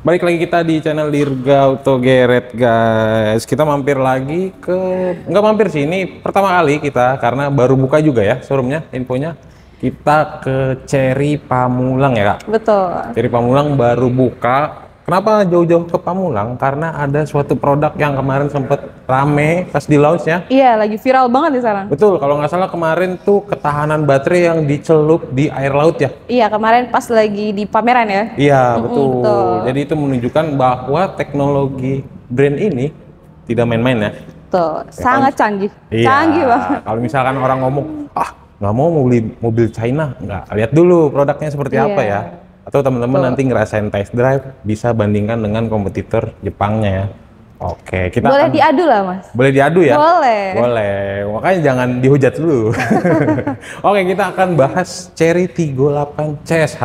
Balik lagi kita di channel Dirga Auto Geret, guys. Kita mampir lagi ke, nggak mampir sih, ini pertama kali kita karena baru buka juga ya showroomnya, infonya. Kita ke Cherry Pamulang ya, Kak? Betul. Cherry Pamulang baru buka. Kenapa jauh-jauh ke Pamulang? Karena ada suatu produk yang kemarin sempet rame pas di launch-nya. Iya, lagi viral banget di sekarang. Betul, kalau nggak salah kemarin tuh ketahanan baterai yang dicelup di air laut ya? Iya, kemarin pas lagi di pameran ya. Iya, betul. betul. Jadi itu menunjukkan bahwa teknologi brand ini tidak main-main ya. Tuh, sangat canggih. Iya, Canggih banget. kalau misalkan orang ngomong, nggak mau beli mobil China, nggak, lihat dulu produknya seperti apa ya. Atau teman-teman nanti ngerasain test drive, bisa bandingkan dengan kompetitor Jepangnya ya. Oke, kita boleh diadu lah, Mas. Boleh diadu ya? Boleh. Boleh, makanya jangan dihujat dulu. Oke, kita akan bahas Cherry 38 CSH.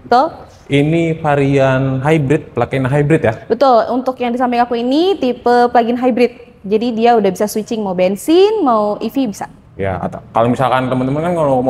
Betul? Ini varian hybrid, plug-in hybrid ya? Betul, untuk yang di samping aku ini tipe plug-in hybrid. Jadi dia udah bisa switching mau bensin, mau EV bisa. Ya, atau kalau misalkan teman-teman kan kalau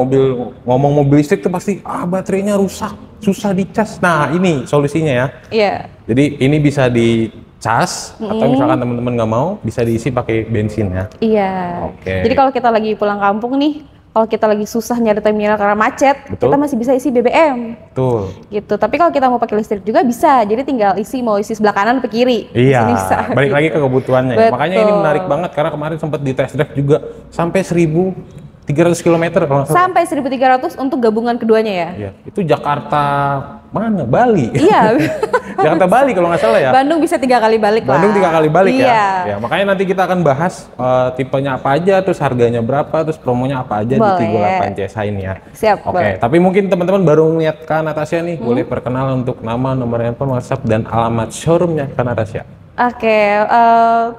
ngomong mobil listrik tuh pasti baterainya rusak, susah dicas. Nah, ini solusinya ya. Iya. Jadi ini bisa dicas atau misalkan teman-teman nggak mau bisa diisi pakai bensin ya. Iya. Oke. Jadi kalau kita lagi pulang kampung nih, kalau kita lagi susah nyari terminal karena macet, Betul. kita masih bisa isi BBM. Betul. Gitu. Tapi kalau kita mau pakai listrik juga bisa. Jadi tinggal isi, mau isi sebelah kanan atau kiri. Iya, Bisa, balik gitu. lagi ke kebutuhannya. Betul. Makanya ini menarik banget karena kemarin sempat di test drive juga sampai 1.300 km kalau nggak salah. Sampai 1.300 untuk gabungan keduanya ya. Iya, itu Jakarta mana? Bali. Iya. Jakarta Bali kalau nggak salah ya. Bandung bisa 3 kali balik lah. Bandung 3 kali balik iya. ya. Ya, makanya nanti kita akan bahas tipenya apa aja, terus harganya berapa, terus promonya apa aja Boleh. di 38 CSH ini ya. Siap. Oke, boleh. tapi mungkin teman-teman baru ngeliat Kak Natasha nih, boleh perkenalan untuk nama, nomor handphone, WhatsApp, dan alamat showroomnya Kak Natasha. Oke,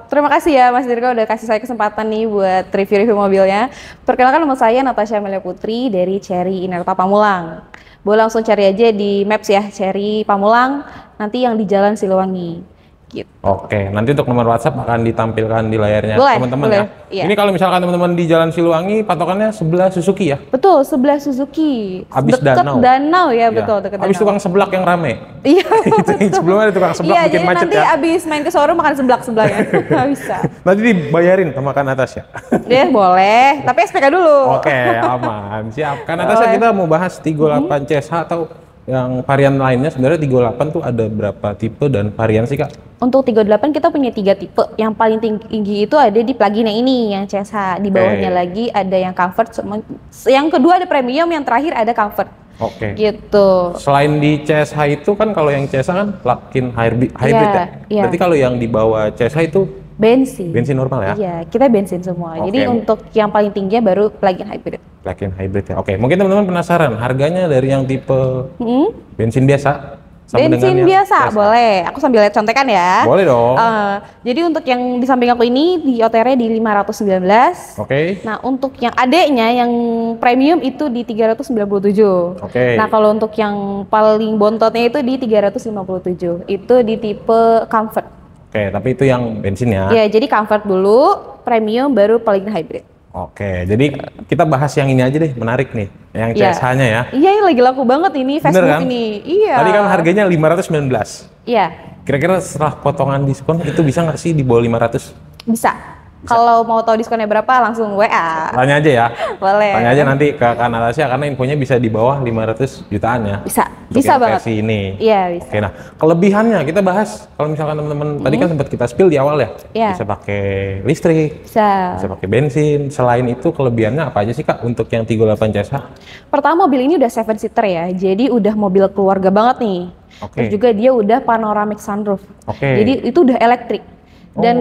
terima kasih ya Mas Dirga udah kasih saya kesempatan nih buat review-review mobilnya. Perkenalkan nama saya Natasha Amelia Putri dari Cherry Inerta Pamulang. Boleh langsung cari aja di Maps ya, Cherry Pamulang, nanti yang di Jalan Siliwangi. Gitu. Oke, nanti untuk nomor WhatsApp akan ditampilkan di layarnya teman-teman ya. Iya. Ini kalau misalkan teman-teman di Jalan Siliwangi, patokannya sebelah Suzuki ya? Betul, sebelah Suzuki. Abis deket danau ya, betul, deket Abis danau. tukang seblak yang rame. Iya. Itu yang sebelumnya ada tukang seblak bikin jadi macet nanti ya. abis main ke showroom makan seblak-seblaknya. Bisa. Nanti dibayarin sama Kak Natasha. Ya boleh, tapi SPK dulu. Oke, aman. Siap. Kak Natasha, kita mau bahas 38 CSH atau yang varian lainnya. Sebenarnya 38 tuh ada berapa tipe dan varian sih, Kak? Untuk 38 kita punya 3 tipe. Yang paling tinggi itu ada di plug-in yang ini, yang CSH. Di bawahnya lagi ada yang comfort. Yang kedua ada premium, yang terakhir ada comfort. Oke. Gitu. Selain di CSH itu kan, kalau yang CSH kan plug-in hybrid ya? Iya. Berarti kalau yang di bawah CSH itu bensin. bensin normal ya? Iya, kita bensin semua. Jadi untuk yang paling tinggi baru plug-in hybrid. Plug-in hybrid ya. Oke, mungkin teman-teman penasaran harganya dari yang tipe bensin biasa sama bensin dengan yang biasa, CSH? boleh. Aku sambil lihat contekan ya. Boleh dong. Jadi untuk yang di samping aku ini di OTR di 519. Oke. Nah, untuk yang adeknya yang premium itu di 397. Oke. Nah, kalau untuk yang paling bontotnya itu di 357. Itu di tipe comfort. Oke, tapi itu yang bensin ya? Ya, jadi comfort dulu, premium baru plug-in hybrid. Oke, jadi kita bahas yang ini aja deh, menarik nih, yang CSH-nya ya. Iya, ini lagi laku banget ini Facebook kan? ini. Iya. Tadi kan harganya 519. Iya. Kira-kira setelah potongan diskon itu bisa nggak sih di bawah 500? Bisa. Kalau mau tahu diskonnya berapa langsung WA. Tanya aja ya. Boleh. Tanya aja nanti ke Kak Natasha karena infonya bisa di bawah 500 jutaan ya. Bisa. Untuk Bisa yang banget. versi ini. Iya, bisa. Oke, nah kelebihannya kita bahas. Kalau misalkan teman-teman tadi kan sempat kita spill di awal ya. Iya. Bisa pakai listrik, Bisa. bisa pakai bensin. Selain itu kelebihannya apa aja sih Kak untuk yang 38 CSH? Pertama, mobil ini udah 7 seater ya. Jadi udah mobil keluarga banget nih. Oke. Terus juga dia udah panoramic sunroof. Oke. Jadi itu udah elektrik. Dan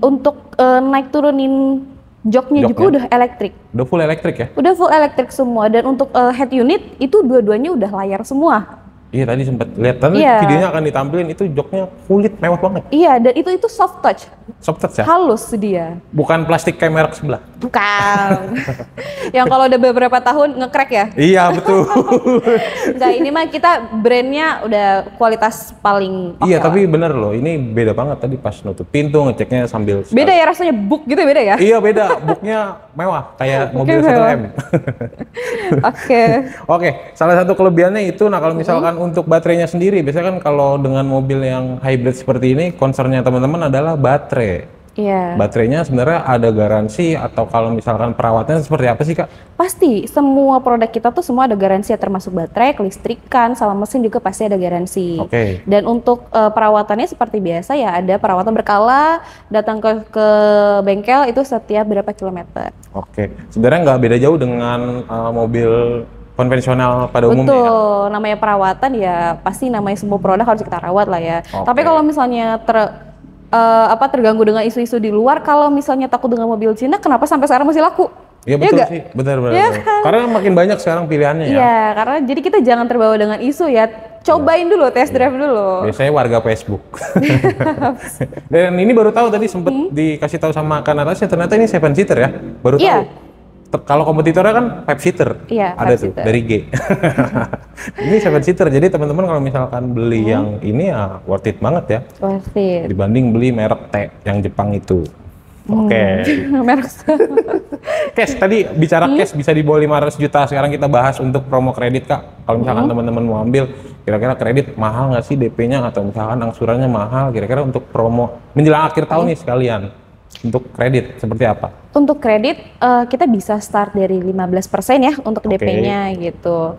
untuk naik turunin joknya juga udah elektrik. Udah full elektrik ya? Udah full elektrik semua. Dan untuk head unit itu dua-duanya udah layar semua. Iya, tadi sempat lihat. Tadi videonya akan ditampilin itu joknya kulit mewah banget. Iya, dan itu soft touch. Soft touch ya? Halus dia. Bukan plastik kayak merek sebelah. Bukan. Yang kalau udah beberapa tahun nge-crack ya? Iya, betul. Enggak, ini mah kita brandnya udah kualitas paling oke Iya, lah. tapi bener loh. Ini beda banget tadi pas nutup pintu ngeceknya sambil. Beda ya rasanya, book gitu beda ya? Iya, beda. Booknya mewah kayak Oke, mobil mewah. 1M. Oke. Oke, salah satu kelebihannya itu, nah kalau misalkan untuk baterainya sendiri, biasanya kan kalau dengan mobil yang hybrid seperti ini, concernnya teman-teman adalah baterai. Iya. Baterainya sebenarnya ada garansi atau kalau misalkan perawatannya seperti apa sih Kak? Pasti semua produk kita tuh semua ada garansi ya, termasuk baterai, kelistrikan, sama mesin juga pasti ada garansi. Oke. Dan untuk perawatannya seperti biasa ya, ada perawatan berkala, datang ke bengkel itu setiap berapa kilometer. Oke, sebenarnya nggak beda jauh dengan mobil konvensional pada umumnya ya? Betul, namanya perawatan ya pasti namanya semua produk harus kita rawat lah ya. Oke. Tapi kalau misalnya terganggu dengan isu-isu di luar, kalau misalnya takut dengan mobil Cina, kenapa sampai sekarang masih laku? Iya Ya betul nggak? sih, benar-benar. Iya Karena makin banyak sekarang pilihannya ya. Iya, karena jadi kita jangan terbawa dengan isu ya. Cobain dulu, test drive dulu. Biasanya warga Facebook. Dan ini baru tahu tadi sempet dikasih tahu sama Kak Natasha, ternyata ini 7 seater ya. Baru tahu. Iya. Kalau kompetitornya kan 5 seater. Iya, Ada 5 tuh seater. dari G. Ini 7 seater. Jadi teman-teman kalau misalkan beli yang ini ya worth it banget ya. Worth it. Dibanding beli merek T yang Jepang itu. Oke. Merek Cash tadi bicara cash bisa di bawah 500 juta. Sekarang kita bahas untuk promo kredit Kak. Kalau misalkan teman-teman mau ambil, kira-kira kredit mahal nggak sih DP-nya atau misalkan angsurannya mahal? Kira-kira untuk promo menjelang akhir tahun nih sekalian untuk kredit seperti apa? Untuk kredit kita bisa start dari 15% ya untuk Oke. DP-nya gitu.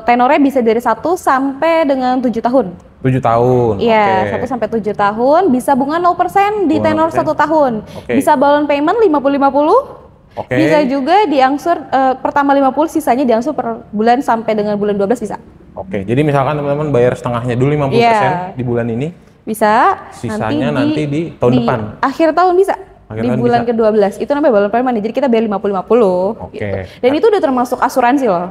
Tenornya bisa dari 1 sampai dengan 7 tahun. 7 tahun. Iya, Oke. 1 sampai 7 tahun, bisa bunga 0% di Bunga tenor 0%. 1 tahun. Oke. Bisa balon payment 50-50. Oke. Bisa juga diangsur pertama 50, sisanya diangsur per bulan sampai dengan bulan 12 bisa. Oke. Jadi misalkan teman-teman bayar setengahnya dulu 50% Iya. di bulan ini. Bisa. Sisanya nanti di tahun depan. Akhir tahun bisa. Akhir Di tahun bulan bisa. ke-12. Itu namanya balon payment. Jadi kita bayar 50-50. Oke. Gitu. Dan itu udah termasuk asuransi loh.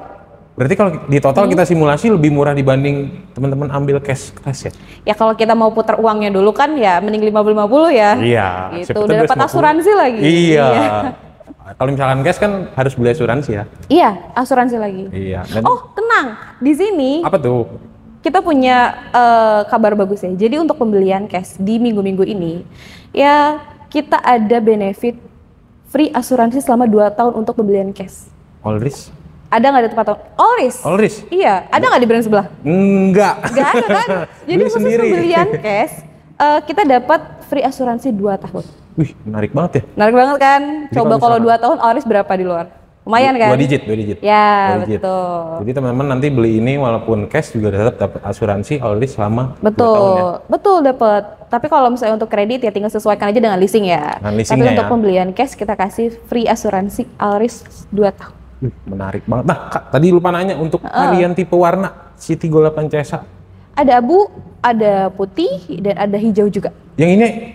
Berarti kalau di total kita simulasi lebih murah dibanding teman-teman ambil cash ya? Ya kalau kita mau putar uangnya dulu kan ya mending 50-50 ya. Iya. Gitu. siapa tahu Udah dapat 250. asuransi lagi. Iya. Kalau misalkan cash kan harus beli asuransi ya. Iya, asuransi lagi. Iya. Dan Oh, tenang. Di sini apa tuh? kita punya kabar bagus ya. Jadi untuk pembelian cash di minggu-minggu ini, ya kita ada benefit free asuransi selama 2 tahun untuk pembelian cash. All risk? Ada nggak di tempat All risk? All risk? Iya, ada nggak di brand sebelah? Enggak. Nggak ada kan? Jadi Beli khusus sendiri. pembelian cash, kita dapat free asuransi 2 tahun. Wih, menarik banget ya. Menarik banget kan? Jadi Coba kalau kalau misalkan- 2 tahun All risk berapa di luar? Lumayan kan? 2 digit, 2 digit. Ya, 2 digit. betul. Jadi teman-teman nanti beli ini walaupun cash juga tetap dapat asuransi all risk selama 2 tahun ya. Betul, betul dapat. Tapi kalau misalnya untuk kredit ya tinggal sesuaikan aja dengan leasing ya. Dengan Tapi leasingnya untuk ya. pembelian cash kita kasih free asuransi all risk 2 tahun. Wih, menarik banget. Nah, Kak, tadi lupa nanya untuk varian tipe warna si 38 CSA. Ada abu, ada putih, dan ada hijau juga. Yang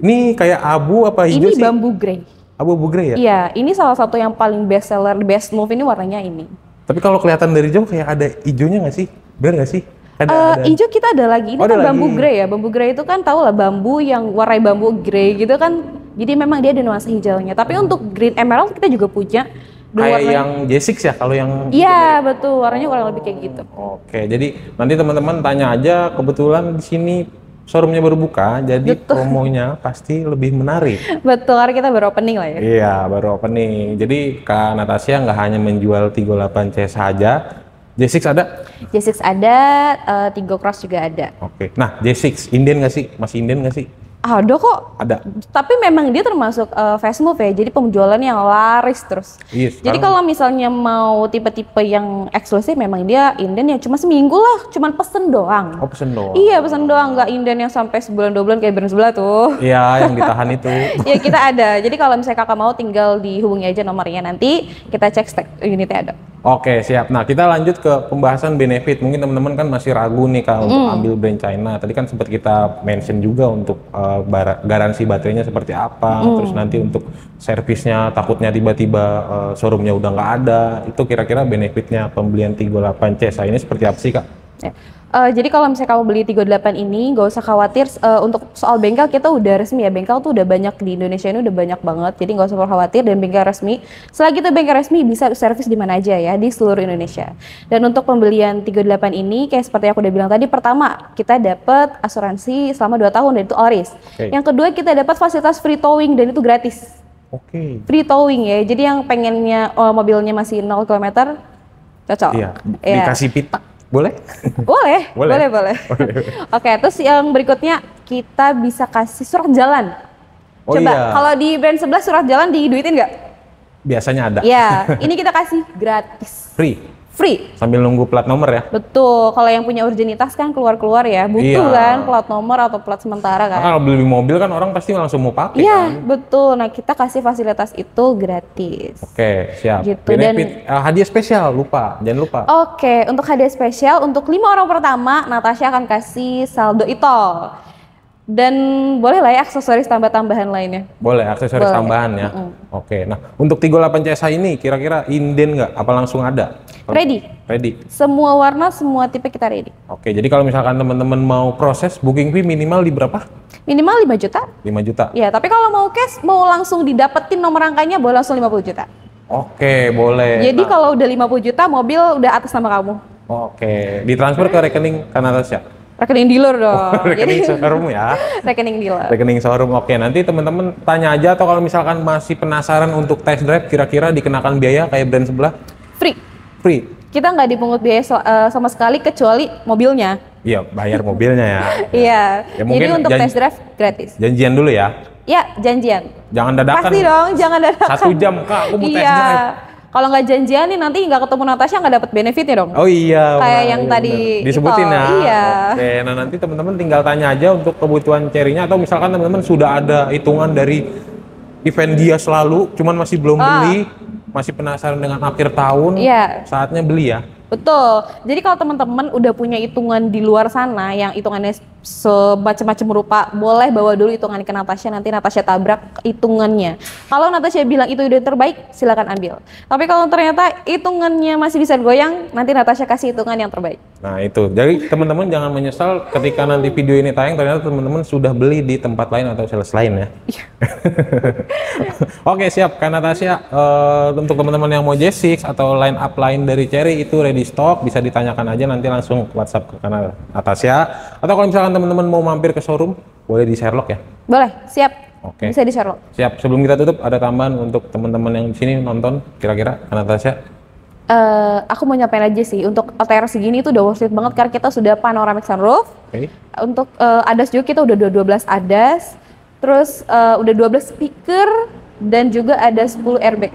ini kayak abu apa hijau Ini sih? bambu grey. Abu-abu grey ya? Iya, ini salah satu yang paling best seller, best move ini warnanya ini. Tapi kalau kelihatan dari jauh kayak ada hijaunya nggak sih? Bener nggak sih? Ada. Hijau kita ada lagi. Ini Oh, kan ada bambu lagi. grey ya. Bambu grey itu kan tahu lah bambu yang warna bambu grey gitu kan. Jadi memang dia ada nuansa hijaunya. Tapi untuk green emerald kita juga punya. Dan Kayak warnanya- yang J6 ya kalau yang Iya betul, warnanya kurang lebih kayak gitu. Oke, jadi nanti teman-teman tanya aja, kebetulan di sini showroomnya baru buka, jadi promonya pasti lebih menarik. Betul, karena kita baru opening lah ya. Iya, baru opening. Jadi Kak Natasha nggak hanya menjual 38C saja, J6 ada? J6 ada, Tigo Cross juga ada. Oke. Nah, J6 inden nggak sih? Masih inden nggak sih? Ada kok. Ada. Tapi memang dia termasuk fast move ya, jadi penjualannya yang laris terus. Iya, Jadi kalau misalnya mau tipe-tipe yang eksklusif, memang dia inden ya cuma seminggu lah, cuman pesen doang. Oh, pesen doang. Iya pesen doang, nggak inden yang sampai sebulan 2 bulan kayak brand sebelah tuh. Iya, yang ditahan itu. Ya kita ada, jadi kalau misalnya kakak mau tinggal dihubungi aja nomornya, nanti kita cek stek unitnya ada. Oke, siap. Nah, kita lanjut ke pembahasan benefit. Mungkin teman-teman kan masih ragu nih Kak untuk ambil brand China. Tadi kan sempat kita mention juga untuk garansi baterainya seperti apa. Terus nanti untuk servisnya takutnya tiba-tiba showroomnya udah nggak ada. Itu kira-kira benefitnya pembelian 38C. Ini seperti apa sih Kak? Ya. Jadi kalau misalnya kamu beli 38 ini, nggak usah khawatir untuk soal bengkel kita udah resmi ya. Bengkel tuh udah banyak di Indonesia ini udah banyak banget, jadi nggak usah perlu khawatir. Dan bengkel resmi, selagi itu bengkel resmi bisa servis di mana aja ya di seluruh Indonesia. Dan untuk pembelian 38 ini, kayak seperti yang aku udah bilang tadi, pertama kita dapat asuransi selama 2 tahun dan itu all risk. Oke. Yang kedua kita dapat fasilitas free towing dan itu gratis. Oke. Free towing ya. Jadi yang pengennya mobilnya masih 0 km cocok. Iya. Iya. Dikasih pita, boleh? Boleh, Boleh. boleh. Oke, terus yang berikutnya kita bisa kasih surat jalan. Oh Coba, iya. kalau di brand sebelah surat jalan diduitin nggak? Biasanya ada. Ya, ini kita kasih gratis. Free. Free. Sambil nunggu plat nomor ya. Betul, kalau yang punya urgenitas kan keluar-keluar ya, butuh Iya. kan plat nomor atau plat sementara Nah, kan. kalau beli mobil kan orang pasti langsung mau pakai Iya, kan. betul. Nah, kita kasih fasilitas itu gratis. Oke, siap. Gitu, Benefit hadiah spesial, jangan lupa. Oke, untuk hadiah spesial untuk 5 orang pertama, Natasha akan kasih saldo e-tol. Dan boleh lah ya aksesoris tambah-tambahan lainnya. Boleh aksesoris Boleh. tambahan ya. Oke, nah untuk 38 CSI ini kira-kira inden nggak? Apa langsung ada? Ready. Ready. Semua warna, semua tipe kita ready. Oke, jadi kalau misalkan teman-teman mau proses booking fee minimal di berapa? Minimal 5 juta. 5 juta. Ya, tapi kalau mau cash, mau langsung didapetin nomor rangkanya, boleh langsung 50 juta. Oke, boleh. Jadi Nah, kalau udah 50 juta, mobil udah atas nama kamu. oke, ditransfer ke rekening Natasha. Rekening dealer dong. Rekening showroom ya. Rekening dealer. Rekening showroom. Oke, nanti teman-teman tanya aja atau kalau misalkan masih penasaran untuk test drive kira-kira dikenakan biaya kayak brand sebelah? Free. Free. Kita nggak dipungut biaya sama sekali kecuali mobilnya. Iya, bayar mobilnya ya. Iya. Ya, mungkin Jadi untuk test drive gratis. Janjian dulu ya. Ya, janjian. Jangan dadakan. Pasti dong, jangan dadakan. 1 jam, Kak, aku mau test Iya. drive. Kalau nggak janjian nih nanti nggak ketemu Natasha nggak dapat benefitnya dong. Oh iya. Kayak Wah, yang iya tadi bener. itu, Disebutin ya. iya. Oke, nah nanti teman-teman tinggal tanya aja untuk kebutuhan cherry-nya atau misalkan teman-teman sudah ada hitungan dari event dia selalu, cuman masih belum beli, masih penasaran dengan akhir tahun, Iya. saatnya beli ya. Betul. Jadi kalau teman-teman udah punya hitungan di luar sana yang hitungannya semacam-macam rupa, boleh bawa dulu hitungan ke Natasha, nanti Natasha tabrak hitungannya. Kalau Natasha bilang itu udah terbaik, silakan ambil. Tapi kalau ternyata hitungannya masih bisa goyang, nanti Natasha kasih hitungan yang terbaik. Nah itu, jadi teman-teman jangan menyesal ketika nanti video ini tayang ternyata teman-teman sudah beli di tempat lain atau sales lain ya. Oke siap, Kak Natasha. Untuk teman-teman yang mau J6 atau line up lain dari Cherry itu ready stock, bisa ditanyakan aja nanti langsung WhatsApp ke Kak Natasha. Atau kalau misalkan teman-teman mau mampir ke showroom, boleh di Sherlock ya. Boleh, siap. Oke. Bisa di Sherlock. Siap. Sebelum kita tutup, ada tambahan untuk teman-teman yang di sini nonton, kira-kira Kak Natasha? Aku mau nyampein aja sih, untuk OTR segini itu udah worth it banget karena kita sudah panoramic sunroof. Oke. Untuk ADAS juga kita udah 12 ADAS, terus udah 12 speaker dan juga ada 10 airbag.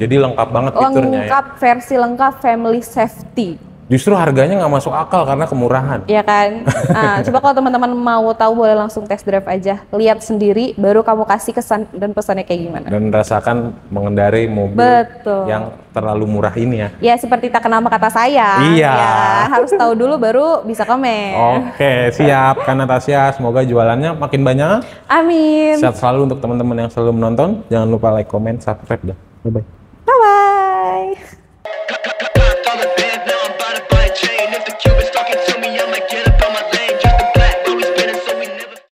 Jadi lengkap banget fiturnya ya. Lengkap, versi lengkap family safety. Justru harganya nggak masuk akal karena kemurahan. Iya kan? Nah, coba kalau teman-teman mau tahu boleh langsung test drive aja. Lihat sendiri, baru kamu kasih kesan dan pesannya kayak gimana. Dan rasakan mengendarai mobil Betul. yang terlalu murah ini ya. Ya seperti tak kenal maka kata saya. Iya. Ya, harus tahu dulu baru bisa komen. Oke, siap Kak Natasha. Semoga jualannya makin banyak. Amin. Sehat selalu untuk teman-teman yang selalu menonton. Jangan lupa like, comment, subscribe. Bye-bye. Bye-bye.